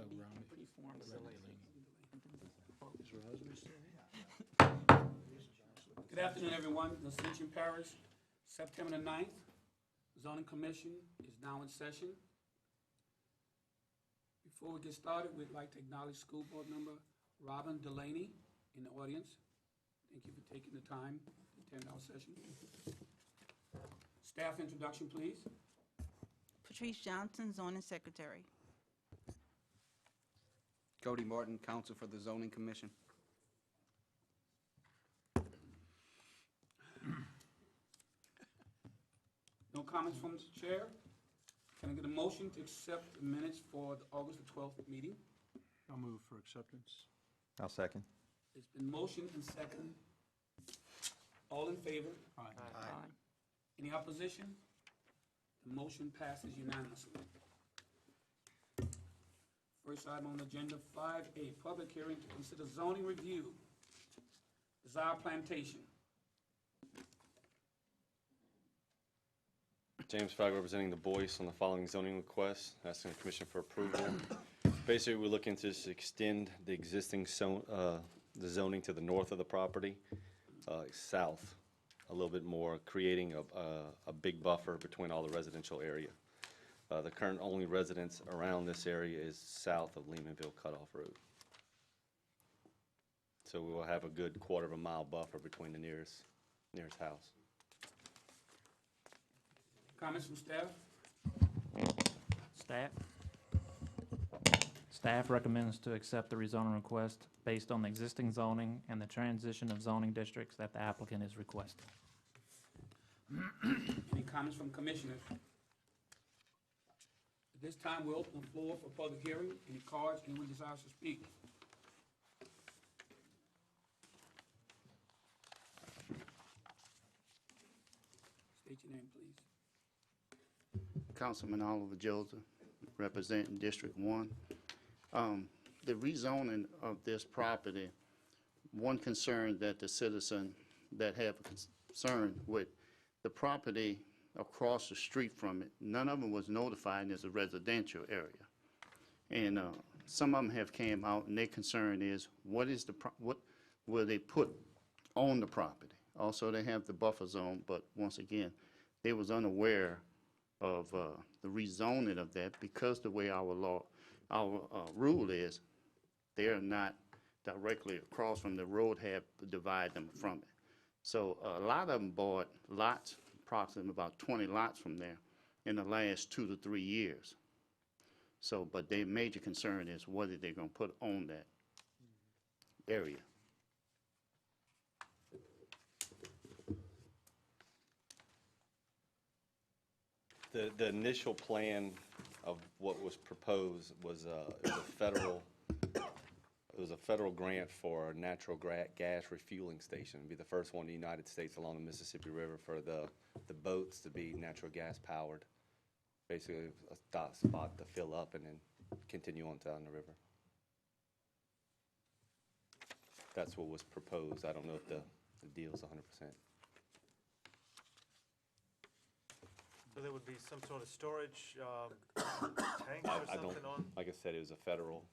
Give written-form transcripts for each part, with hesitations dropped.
Pretty formal. Good afternoon, everyone. The Ascension Parish, September the 9th. Zoning Commission is now in session. Before we get started, we'd like to acknowledge School Board Member Robin Delaney in the audience. Thank you for taking the time to attend our session. Staff introduction, please. Patrice Johnson, Zoning Secretary. Cody Martin, Counsel for the Zoning Commission. No comments from the chair. Can I get a motion to accept the minutes for the August the 12th meeting? I'll move for acceptance. I'll second. It's been motioned and second. All in favor? Aye. Any opposition? The motion passes unanimously. First item on the agenda, 5A, public hearing to consider zoning review. Desire Plantation. James Fagg representing the Boyce on the following zoning request, asking the Commission for approval. Basically, we're looking to just extend the existing the zoning to the north of the property, south a little bit more, creating a big buffer between all the residential area. The current only residence around this area is south of Lehmanville Cutoff Road. So we will have a good quarter-of-a mile buffer between the nearest house. Comments from staff? Staff recommends to accept the rezoning request based on the existing zoning and the transition of zoning districts that the applicant is requesting. Any comments from commissioners? At this time, we'll open the floor for public hearing. Any cards, anyone desires to speak? State your name, please. Councilman Oliver Joseph, representing District 1. The rezoning of this property, one concern that the citizen that have a concern with the property across the street from it, none of them was notified as a residential area. And some of them have came out and their concern is what will they put on the property? Also, they have the buffer zone, but once again, they was unaware of the rezoning of that because the way our rule is, they're not directly across from the road, have to divide them from it. So a lot of them bought lots, approximately about 20 lots from there in the last 2 to 3 years. So, but their major concern is what are they going to put on that area? The initial plan of what was proposed was it was a federal grant for a natural gas refueling station. It'd be the first one in the United States along the Mississippi River for the boats to be natural gas powered. Basically, a spot to fill up and then continue on down the river. That's what was proposed. I don't know if the deal's 100%. So there would be some sort of storage tanks or something on? Like I said, it was a federal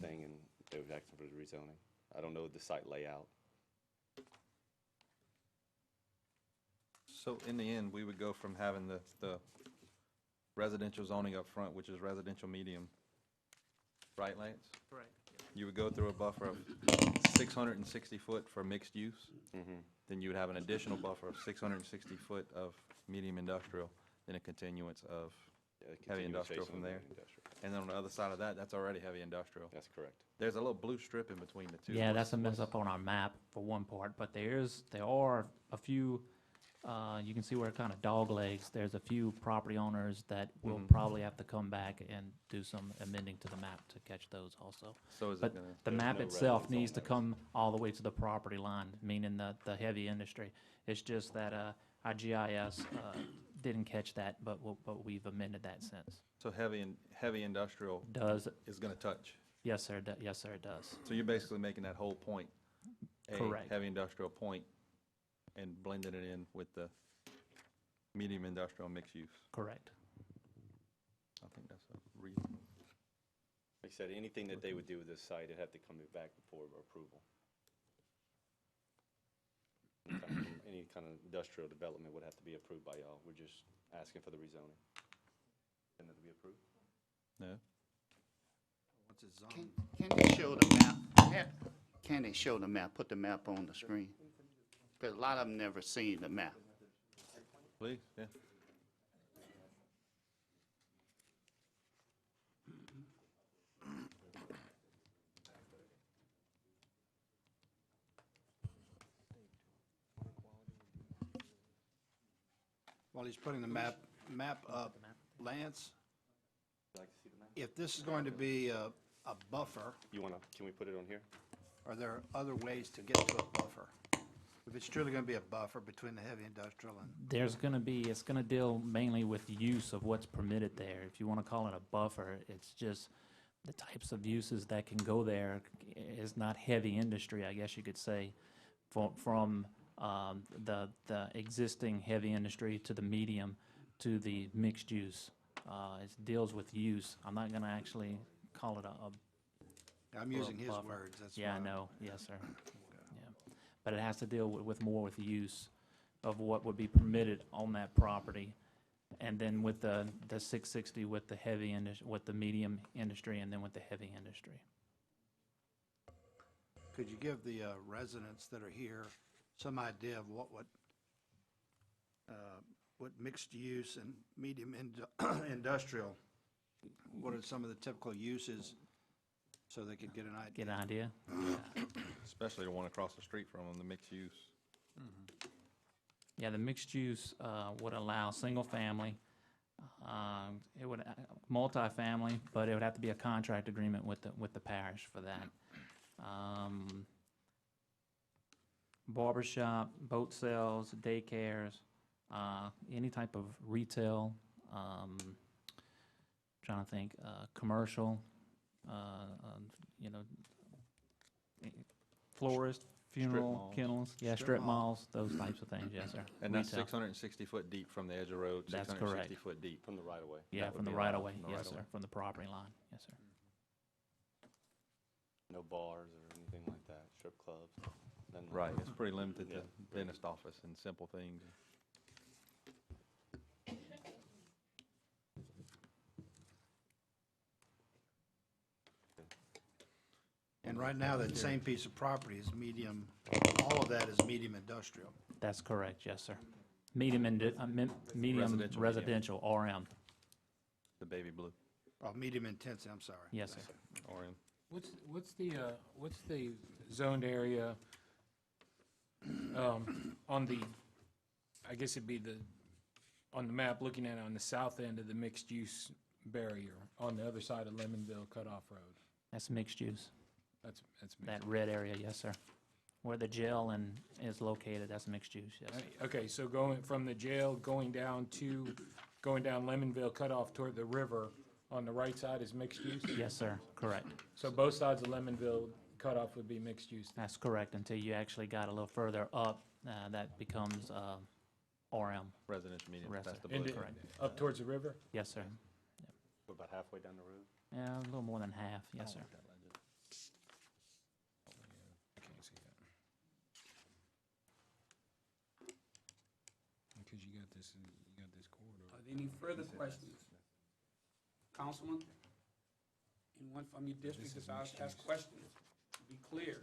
thing, and they were asking for the rezoning. I don't know the site layout. So in the end, we would go from having the residential zoning up front, which is residential medium, right, Lance? Correct. You would go through a buffer of 660 foot for mixed use. Mm-hmm. Then you would have an additional buffer of 660 foot of medium industrial, then a continuance of heavy industrial from there. And then on the other side of that, that's already heavy industrial. That's correct. There's a little blue strip in between the two. Yeah, that's a mess up on our map for one part, but there are a few, you can see where it kind of dog legs. There's a few property owners that will probably have to come back and do some amending to the map to catch those also. So is But it gonna, the There's map no itself residence needs on to those. come all the way to the property line, meaning the heavy industry. It's just that our GIS didn't catch that, but we've amended that since. so heavy industrial Does, is gonna touch? yes, sir, yes, sir, it does. So you're basically making that whole point a Correct. heavy industrial point and blending it in with the medium industrial mixed use. Correct. I think that's a reasonable. Like I said, anything that they would do with this site, it'd have to come back before approval. Any kind of industrial development would have to be approved by y'all. We're just asking for the rezoning. And that to be approved? No? What's it zoned? Can they show the map? Can they show the map, put the map on the screen? Because a lot of them never seen the map. Please, yeah. While he's putting the map up, Lance, Would you like to see the map? if this is going to be a buffer, Can we put it on here? are there other ways to get to a buffer? If it's truly going to be a buffer between the heavy industrial and, There's gonna be, it's gonna deal mainly with the use of what's permitted there. If you wanna call it a buffer, it's just the types of uses that can go there is not heavy industry, I guess you could say, from the existing heavy industry to the medium to the mixed use. It deals with use. I'm not gonna actually call it I'm using his buffer. words, that's yeah, I why. know, yes, sir. Yeah. But it has to deal with more with the use of what would be permitted on that property. And then with the 660 with the heavy industry, with the medium industry, and then with the heavy industry. Could you give the residents that are here some idea of what mixed use and medium industrial, what are some of the typical uses, so they could get an idea? Get an idea? Especially the one across the street from them, the mixed use. Yeah, the mixed use would allow single family. It would multifamily, but it would have to be a contract agreement with the parish for that. Barbershop, boat sales, daycares, any type of retail. Trying to think, commercial. You know, florist, funeral, malls. kennels, yeah, Strip strip mall. malls, those types of things, yes, sir. And that's Retail. 660 foot deep from the edge of road, That's 660 correct. foot deep. From the right of way? Yeah, That from would the be right allowed of way, from the yes, right of sir, way. from the property line, yes, sir. No bars or anything like that, strip clubs? Nothing like Right, that? it's pretty limited to Yeah. dentist office and simple things. And right now, that same piece of property is medium, all of that is medium industrial. That's correct, yes, sir. Medium, medium Residential, residential, RM, The baby blue, Oh, medium intensity, I'm sorry. yes, sir. RM. What's the zoned area, on the, I guess it'd be on the map, looking at it on the south end of the mixed-use barrier, on the other side of Lemonville Cutoff Road? That's mixed use, That's mixed. that red area, yes, sir. Where the jail is located, that's mixed use, yes, sir. Okay, so going from the jail, going down Lemonville Cutoff toward the river, on the right side is mixed use? Yes, sir, correct. So both sides of Lemonville Cutoff would be mixed use? That's correct, until you actually got a little further up, that becomes RM, Residential medium, Yes, that's sir. the blue. And it- correct. up towards the river? Yes, sir. We're about halfway down the road? Yeah, a little more than half, yes, sir. I can't see that. Because you got this corridor. Are there any further questions? Councilman? Anyone from your district that's asked questions? Be clear.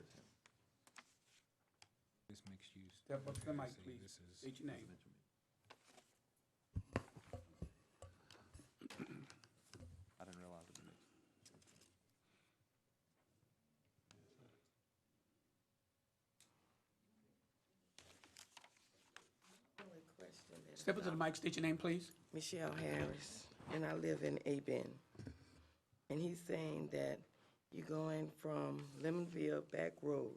This mixed use. Step up to the mic, See, please. this is- State your name. I didn't realize it was mixed. Step up to the mic, state your name, please. Michelle Harris, and I live in A-Ben. And he's saying that you're going from Lemonville Back Road,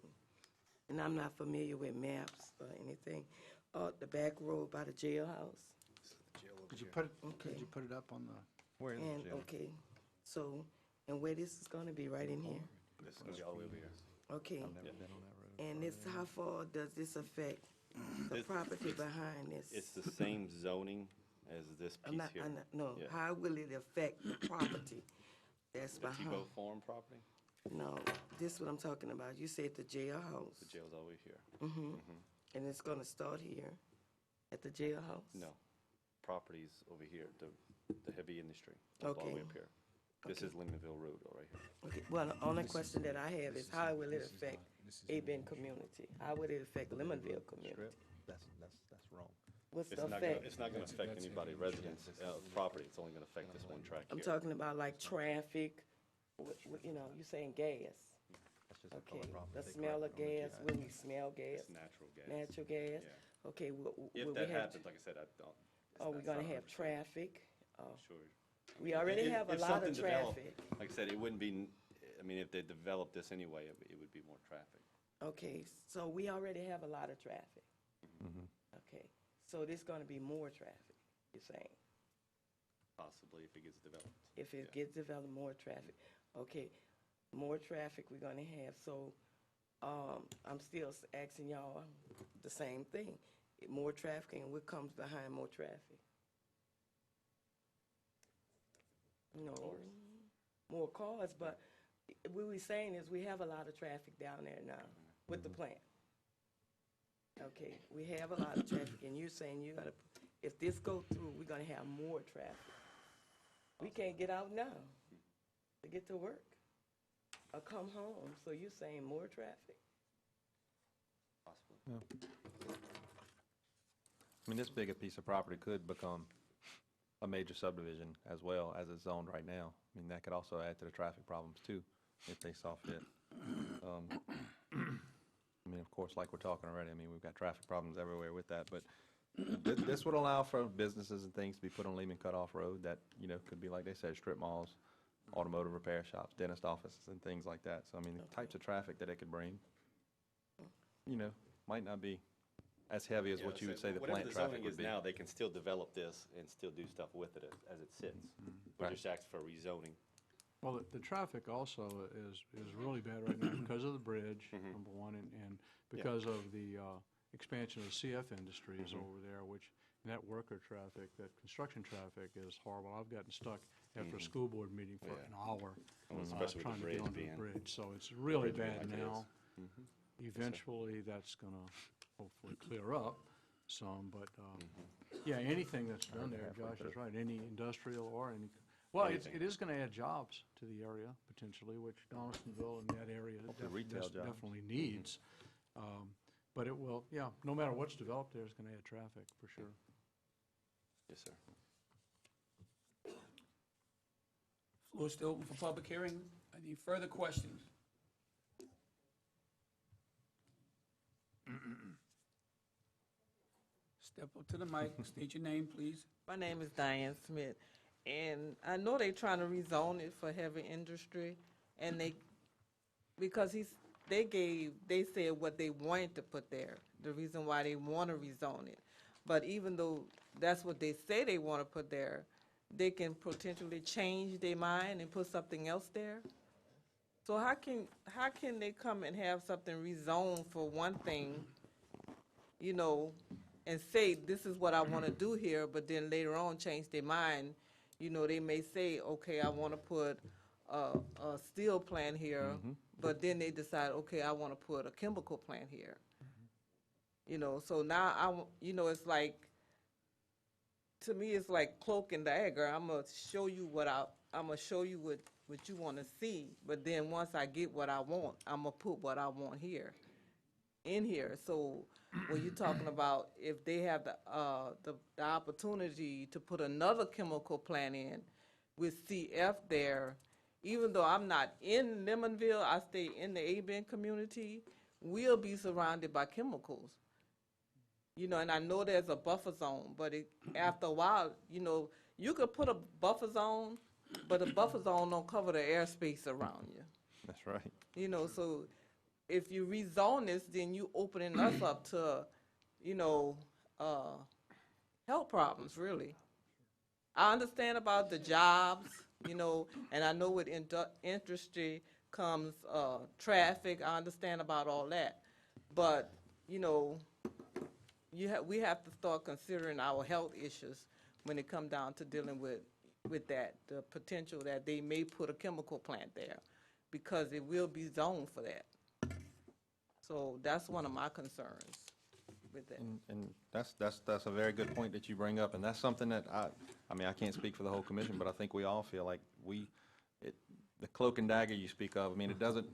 and I'm not familiar with maps or anything, the back road by the jailhouse. Could you put Okay. it up on the, Where is the And, jail? okay, so, and where this is gonna be, right in here? This is gonna be all the way over here. Okay, I've never been on that road. and this, how far does this affect the This- property behind this? It's the same zoning as this I'm piece not, here. no, Yeah. how will it affect the property That's The behind. Tebow Farm property, No, this is what I'm talking about. You said the jailhouse. the jail's all the way here. And it's gonna start here at the jailhouse? No, property's over here, the heavy industry, all the way Okay. up here. This is Lindenville Road, all right here. Okay, well, the only question that I have is how will it affect A-Ben community? How would it affect Lemonville community? That's wrong. What's the It's not gonna, effect? it's not gonna affect anybody, residents, property, it's only gonna affect this one track I'm here. talking about like traffic, you know, you saying gas. That's just a Okay, color problem. the They smell correct of it on the gas, GI. when we smell gas, It's natural gas. natural gas? Yeah. Okay, If will we that have, happens, like I said, I don't. it's are we not gonna 100% have traffic? Sure. We already have a If lot of something developed, traffic. like I said, it wouldn't be, I mean, if they developed this anyway, it would be more traffic. Okay, so we already have a lot of traffic. Okay, so there's gonna be more traffic, you're saying? Possibly if it gets developed. If it Yeah. gets developed, more traffic. Okay, more traffic we're gonna have, so, I'm still asking y'all the same thing. More traffic, and what comes behind more traffic? No, more cars, but what we're saying is we have a lot of traffic down there now with the plant. Okay, we have a lot of traffic, and you're saying you're gonna, if this go through, we're gonna have more traffic. We can't get out now to get to work or come home, so you're saying more traffic? Possibly. I mean, this big a piece of property could become a major subdivision as well as it's zoned right now. I mean, that could also add to the traffic problems too, if they saw fit. I mean, of course, like we're talking already, I mean, we've got traffic problems everywhere with that, but this would allow for businesses and things to be put on Lehman Cutoff Road that, you know, could be, like they said, strip malls, automotive repair shops, dentist offices, and things like that. So, I mean, the types of traffic that it could bring, you know, might not be as heavy as Yeah, what you would so say the whatever plant traffic zoning would is be. now, they can still develop this and still do stuff with it as it sits. We Right. just asked for rezoning. Well, the traffic also is really bad right now because of the bridge, number one, and because of the expansion of the CF industries over there, which, that worker traffic, that construction traffic is horrible. I've gotten stuck after a school board meeting for an hour Especially with trying the to get bridge onto the being. bridge. So it's really bridge being bad like it is. now. Eventually, that's going to hopefully clear up some, but, yeah, anything that's done there, Josh is right, any industrial or any, well, it is going to add jobs to the area potentially, which Donaldsonville and that area Hopefully retail jobs. definitely needs. But it will, yeah, no matter what's developed there, it's going to add traffic for sure. Yes, sir. Floor is still open for public hearing. Any further questions? Step up to the mic, state your name, please. My name is Diane Smith, and I know they're trying to rezone it for heavy industry, and they said what they wanted to put there, the reason why they want to rezone it. But even though that's what they say they want to put there, they can potentially change their mind and put something else there. So how can they come and have something rezoned for one thing, you know, and say, this is what I want to do here, but then later on change their mind? You know, they may say, okay, I want to put a steel plant here, but then they decide, okay, I want to put a chemical plant here. You know, so now it's like, to me, it's like cloak and dagger. I'm gonna show you what you want to see, but then once I get what I want, I'm gonna put what I want in here. So when you're talking about if they have the opportunity to put another chemical plant in with CF there, even though I'm not in Lemonville, I stay in the A-Ben community, we'll be surrounded by chemicals. You know, and I know there's a buffer zone, but after a while, you know, you could put a buffer zone, but the buffer zone don't cover the airspace around you. That's right. You know, so if you rezone this, then you opening us up to, you know, health problems, really. I understand about the jobs, you know, and I know with industry comes traffic. I understand about all that. But, you know, we have to start considering our health issues when it comes down to dealing with with that, the potential that they may put a chemical plant there, because it will be zoned for that. So that's one of my concerns with that. And that's a very good point that you bring up, and that's something that I mean, I can't speak for the whole commission, but I think we all feel like the cloak and dagger you speak of, I mean, it doesn't,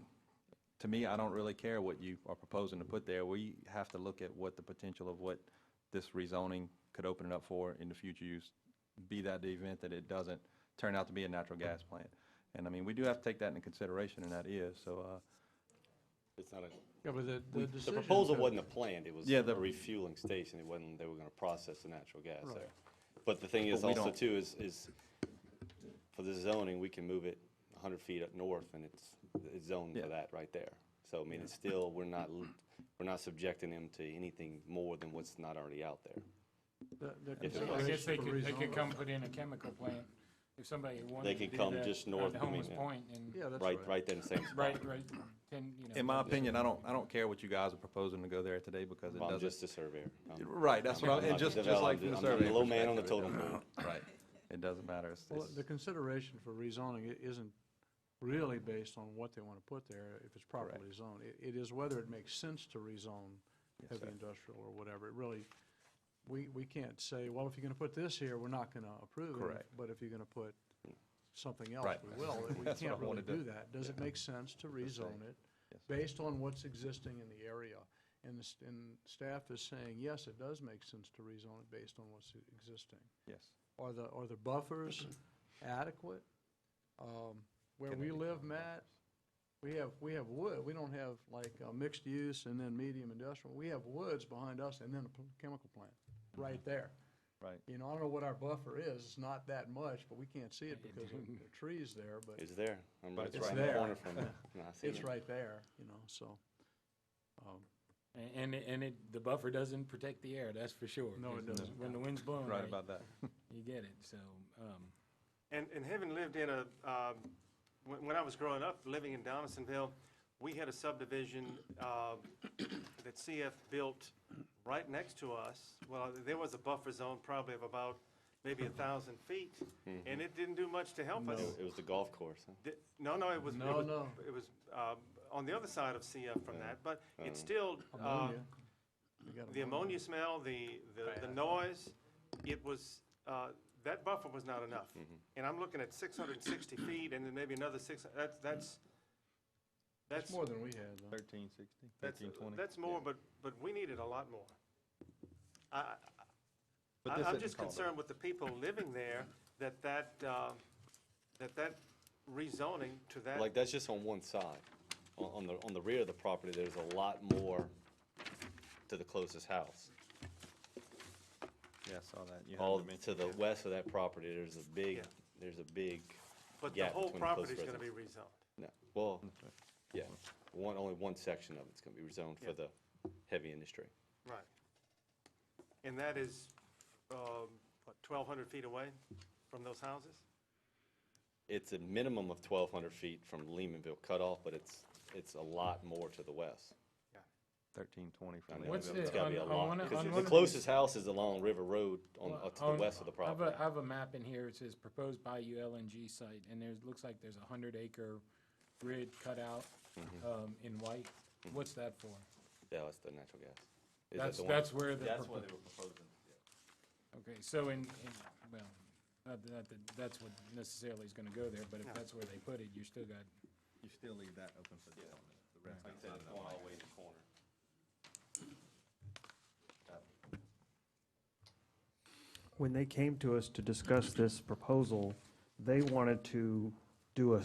to me, I don't really care what you are proposing to put there. We have to look at what the potential of what this rezoning could open it up for in the future use, be that the event that it doesn't turn out to be a natural gas plant. And I mean, we do have to take that into consideration, and that is, so, It's not a, Yeah, but the the decision. proposal wasn't a plant, it was Yeah, a refueling station. It wasn't, they were gonna process the natural gas Right. there. But the thing is But we also don't- too is for the zoning, we can move it 100 feet up north and it's zoned Yeah. for that right there. So I mean, it's still, we're not subjecting them to anything more than what's not already out there. The If it was- I guess consideration for they could rezoning- come put in a chemical plant if somebody wanted They to could do come that just at north, I mean, Holmes yeah. Point and, Yeah, that's Right, right. right there in the same spot. right, in my opinion, I don't care what you guys are proposing to go there today, because it Well, I'm doesn't. just a surveyor. Right, that's what I'm and just not like from the I'm survey the low man on the perspective, totem it pole. doesn't- Right, it doesn't matter. Well, the consideration for rezoning isn't really based on what they want to put there, if it's properly zoned. It is whether it makes sense to rezone Yes, heavy sir. industrial or whatever. It really, we can't say, well, if you're going to put this here, we're not going to approve it. Correct. But if you're going to put something else, Right. we will. We That's what can't I really wanted to- do that. Does it make sense to rezone it Yes. based on what's existing in the area? And staff is saying, yes, it does make sense to rezone it based on what's existing. Yes. Are the buffers adequate? Where we live, Matt, we have wood. We don't have like mixed use and then medium industrial. We have woods behind us and then a chemical plant right there. Right. You know, I don't know what our buffer is. It's not that much, but we can't see it because of the trees there, but It's there. I'm right, It's it's right in there. the corner from it. No, I see it's it. right there, you know, so. the buffer doesn't protect the air, that's for sure. No, it 'cause doesn't. When the wind's blowing, Right about that. you get it, so, And having lived in when I was growing up, living in Donaldsonville, we had a subdivision that CF built right next to us. Well, there was a buffer zone probably of about maybe 1,000 feet, and it didn't do much to help us. It was the golf course, huh? No, it was, No. it was on the other side of CF from that, but it's still, Ammonia. We got the ammonia smell, the noise, it was, that buffer was not enough. And I'm looking at 660 feet and then maybe another that's That's more than we had, though. 1360, That's 1320. that's more, but we needed a lot more. But this I'm isn't just called a- concerned with the people living there, that rezoning to that. Like, that's just on one side. On the rear of the property, there's a lot more to the closest house. Yeah, I saw that. You had All to mention to the that. west of that property, there's a big, Yeah. But the gap whole between the property's close gonna be residents. rezoned. No, well, yeah, only one section of it's gonna be rezoned Yeah. for the heavy industry. Right. And that is, 1,200 feet away from those houses? It's a minimum of 1,200 feet from Lehmanville cutoff, but it's a lot more to the west. 1320 I from mean, the What's other. It's the- gotta be a on lot, one of- because on one the of closest house is along River Road to the west of the I property. have a map in here, it says proposed Bayou LNG site, and looks like there's a 100-acre grid cut out, in white. What's that for? Yeah, that's the natural gas. Is that the one? That's where the. That's what they were proposing. Okay, so well, not that that's what necessarily is gonna go there, but if that's where they put it, you still got, You still leave that open for development. The rest Like I said, it's going all the way in the corner. When they came to us to discuss this proposal, they wanted to do a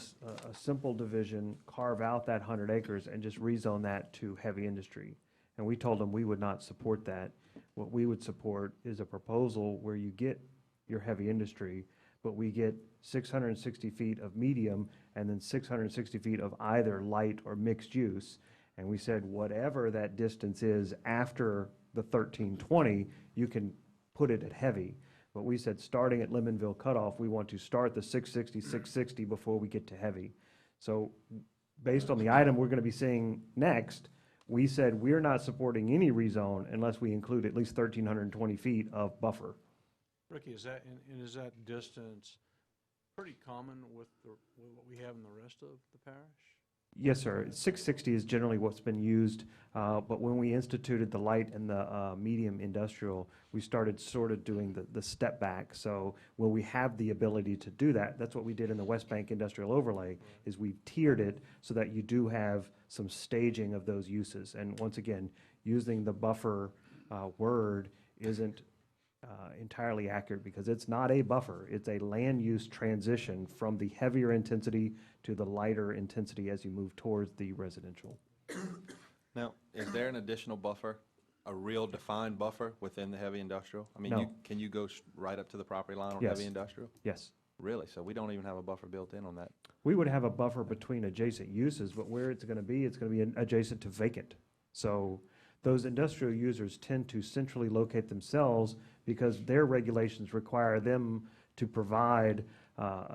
simple division, carve out that 100 acres and just rezone that to heavy industry. And we told them we would not support that. What we would support is a proposal where you get your heavy industry, but we get 660 feet of medium and then 660 feet of either light or mixed use. And we said, whatever that distance is after the 1320, you can put it at heavy. But we said, starting at Lemonville cutoff, we want to start the 660 before we get to heavy. So based on the item we're going to be seeing next, we said we're not supporting any rezone unless we include at least 1,320 feet of buffer. Ricky, is that, and is that distance pretty common with what we have in the rest of the parish? Yes, sir. 660 is generally what's been used, but when we instituted the light and the medium industrial, we started sort of doing the step back. So when we have the ability to do that, that's what we did in the West Bank Industrial Overlay, is we tiered it so that you do have some staging of those uses. And once again, using the buffer word isn't entirely accurate because it's not a buffer. It's a land use transition from the heavier intensity to the lighter intensity as you move towards the residential. Now, is there an additional buffer, a real defined buffer within the heavy industrial? I mean, No. can you go right up to the property line on Yes. heavy industrial? Yes. Really? So we don't even have a buffer built in on that? We would have a buffer between adjacent uses, but where it's going to be adjacent to vacant. So those industrial users tend to centrally locate themselves because their regulations require them to provide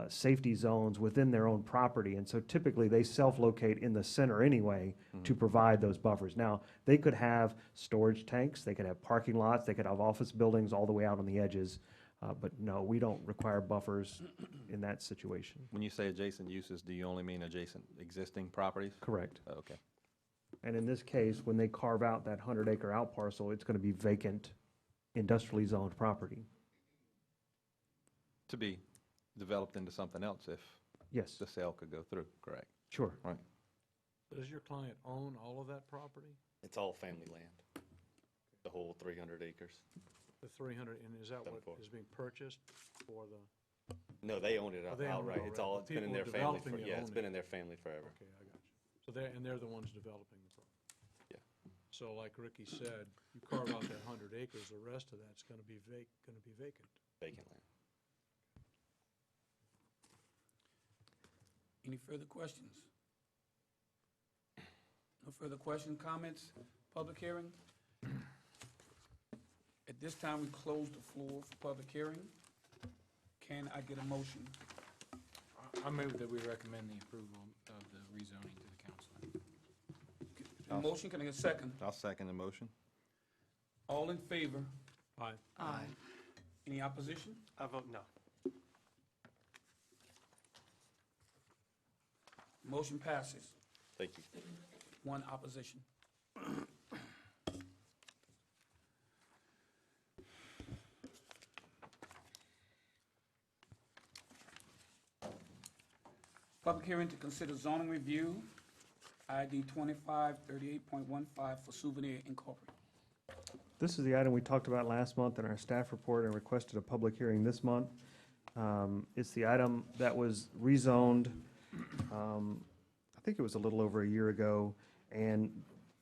safety zones within their own property. And so typically, they self-locate in the center anyway to provide those buffers. Now, they could have storage tanks, they could have parking lots, they could have office buildings all the way out on the edges. But no, we don't require buffers in that situation. When you say adjacent uses, do you only mean adjacent existing properties? Correct. Oh, okay. And in this case, when they carve out that 100-acre out parcel, it's going to be vacant, industrially zoned property. To be developed into something else if Yes, the sale could go through, correct? sure. Right. Does your client own all of that property? It's all family land, the whole 300 acres. The 300, and is that what 74. is being purchased for the, No, they own it Oh, they own it outright. It's already. all, The it's been in people their family developing for, it yeah, own it's it. been in their family forever. okay, I got you. So they're the ones developing the property? Yeah. So like Ricky said, you carve out that 100 acres, the rest of that's gonna be vacant. Vacant land. Any further questions? No further questions, comments, public hearing? At this time, we close the floor for public hearing. Can I get a motion? I move that we recommend the approval of the rezoning to the council. A motion, can I get a second? I'll second the motion. All in favor? Aye. Aye. Any opposition? I vote no. Motion passes. Thank you. One opposition. Public hearing to consider zoning review, ID 2538.15 for Souvenir Incorporated. This is the item we talked about last month in our staff report and requested a public hearing this month. It's the item that was rezoned, I think it was a little over a year ago, and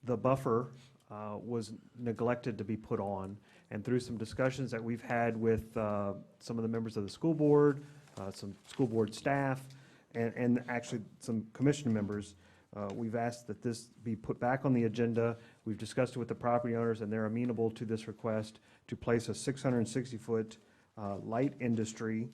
the buffer was neglected to be put on. And through some discussions that we've had with some of the members of the school board, some school board staff, and actually some commission members, we've asked that this be put back on the agenda. We've discussed it with the property owners, and they're amenable to this request to place a 660-foot light industry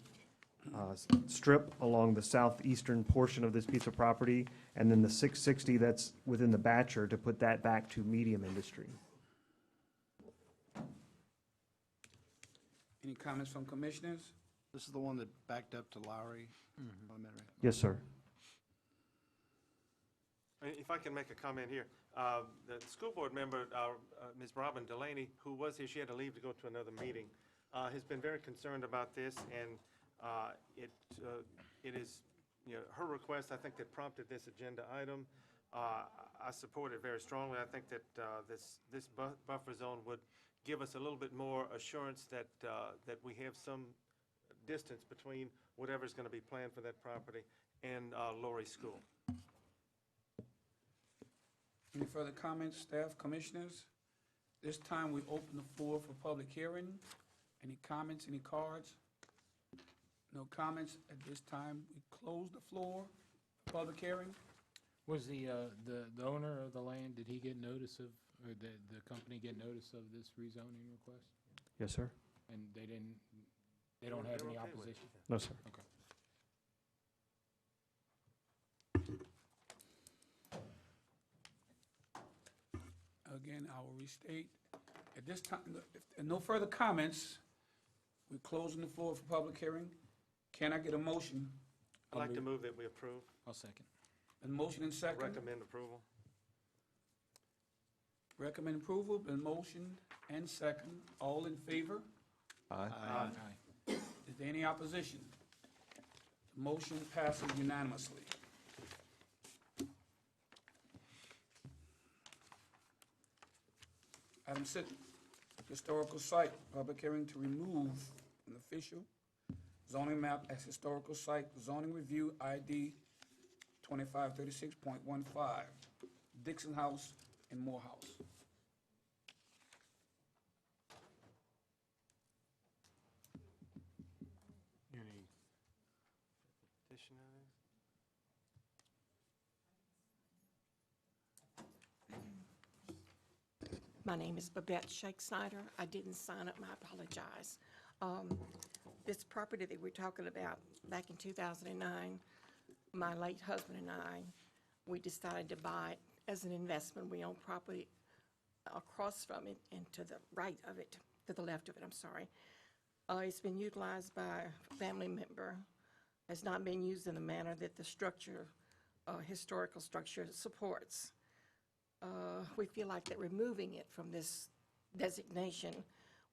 strip along the southeastern portion of this piece of property, and then the 660 that's within the Batcher to put that back to medium industry. Any comments from commissioners? This is the one that backed up to Lowry? Am I right? Yes, sir. If I can make a comment here, the school board member, Ms. Robin Delaney, who was here, she had to leave to go to another meeting, has been very concerned about this, and it is, her request, I think, that prompted this agenda item. I support it very strongly. I think that this buffer zone would give us a little bit more assurance that we have some distance between whatever's going to be planned for that property and Lowry School. Any further comments, staff, commissioners? This time, we open the floor for public hearing. Any comments, any cards? No comments. At this time, we close the floor for public hearing. Was the owner of the land, did he get notice of, or the company get notice of this rezoning request? Yes, sir. And they don't have any okay with it. opposition? No, sir. Okay. Again, I will restate, at this time, if there are no further comments, we're closing the floor for public hearing. Can I get a motion? I'd like to move that we approve, I'll second. A motion and second. recommend approval. Recommend approval, been motion and second. All in favor? Aye. Aye. Is there any opposition? The motion passes unanimously. Item 6, historical site, public hearing to remove an official zoning map as historical site, zoning review ID 2536.15, Dixon House and Morehouse. Any, Petition of it. My name is Babette Shake Snyder. I didn't sign up, I apologize. This property that we're talking about, back in 2009, my late husband and I, we decided to buy it as an investment. We own property across from it and to the right of it, to the left of it, I'm sorry. It's been utilized by a family member, has not been used in the manner that the structure, historical structure supports. We feel like that removing it from this designation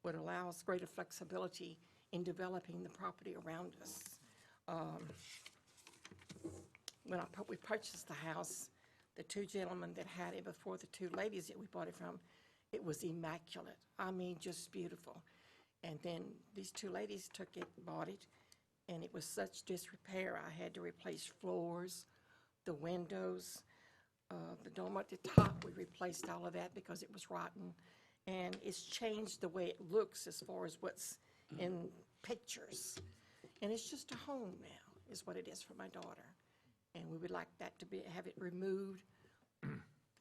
would allow us greater flexibility in developing the property around us. When we purchased the house, the two gentlemen that had it before the two ladies that we bought it from, it was immaculate. I mean, just beautiful. And then these two ladies took it, bought it, and it was such disrepair. I had to replace floors, the windows, the dome at the top. We replaced all of that because it was rotten. And it's changed the way it looks as far as what's in pictures. And it's just a home now, is what it is for my daughter. And we would like that to be, have it removed.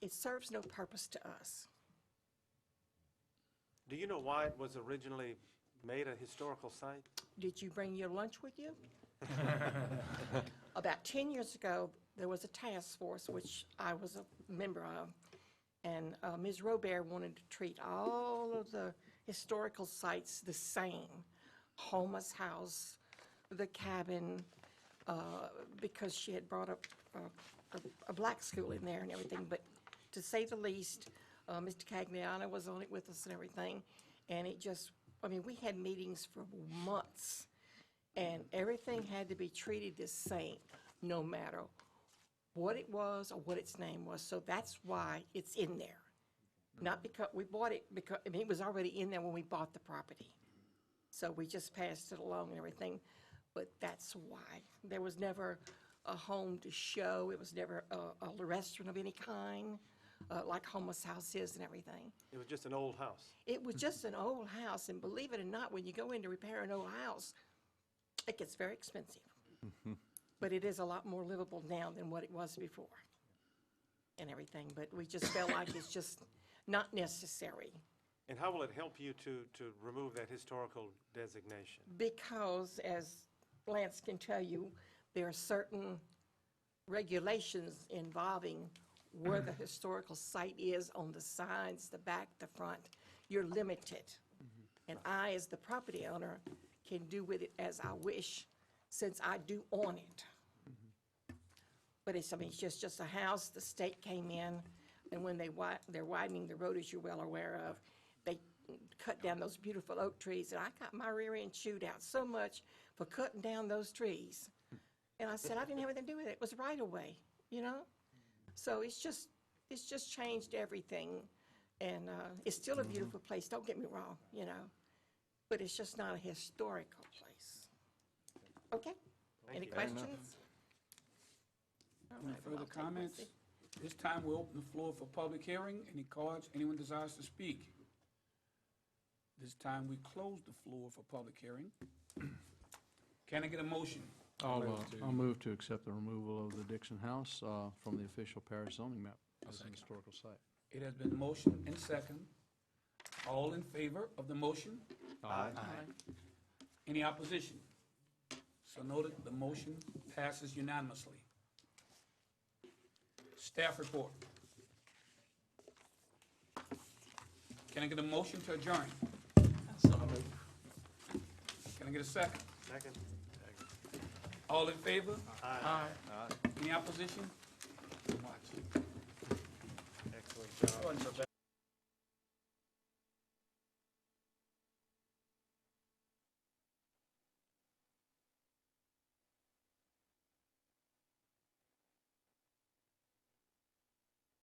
It serves no purpose to us. Do you know why it was originally made a historical site? Did you bring your lunch with you? About 10 years ago, there was a task force, which I was a member of, and Ms. Robert wanted to treat all of the historical sites the same. Homa's house, the cabin, because she had brought up a black school in there and everything, but to say the least, Mr. Cagliano was on it with us and everything, and it just, I mean, we had meetings for months, and everything had to be treated the same, no matter what it was or what its name was. So that's why it's in there. Not because we bought it, because I mean, it was already in there when we bought the property. So we just passed it along and everything, but that's why. There was never a home to show. It was never a restaurant of any kind, like Homa's house is and everything. It was just an old house. It was just an old house, and believe it or not, when you go in to repair an old house, it gets very expensive. But it is a lot more livable now than what it was before and everything. But we just felt like it's just not necessary. And how will it help you to remove that historical designation? Because, as Lance can tell you, there are certain regulations involving where the historical site is on the sides, the back, the front. You're limited. And I, as the property owner, can do with it as I wish, since I do own it. But it's, I mean, it's just a house. The state came in, and when they're widening the road, as you're well aware of, they cut down those beautiful oak trees, and I got my rear end chewed out so much for cutting down those trees. And I said, I didn't have anything to do with it. It was right away, you know? So it's just changed everything. And it's still a beautiful place, don't get me wrong, you know? But it's just not a historical place. Okay? Any questions? All Any right, well, further I'll take my comments? seat. This time we'll open the floor for public hearing. Any cards? Anyone desires to speak? This time we close the floor for public hearing. Can I get a motion? I'll move to accept the removal of the Dixon House from the official parish zoning map as an historical site. It has been motion and second. All in favor of the motion? Aye. Any opposition? So noted, the motion passes unanimously. Staff report. Can I get a motion to adjourn? Can I get a second? Second. All in favor? Aye. Any opposition? Excellent job. Wasn't so bad.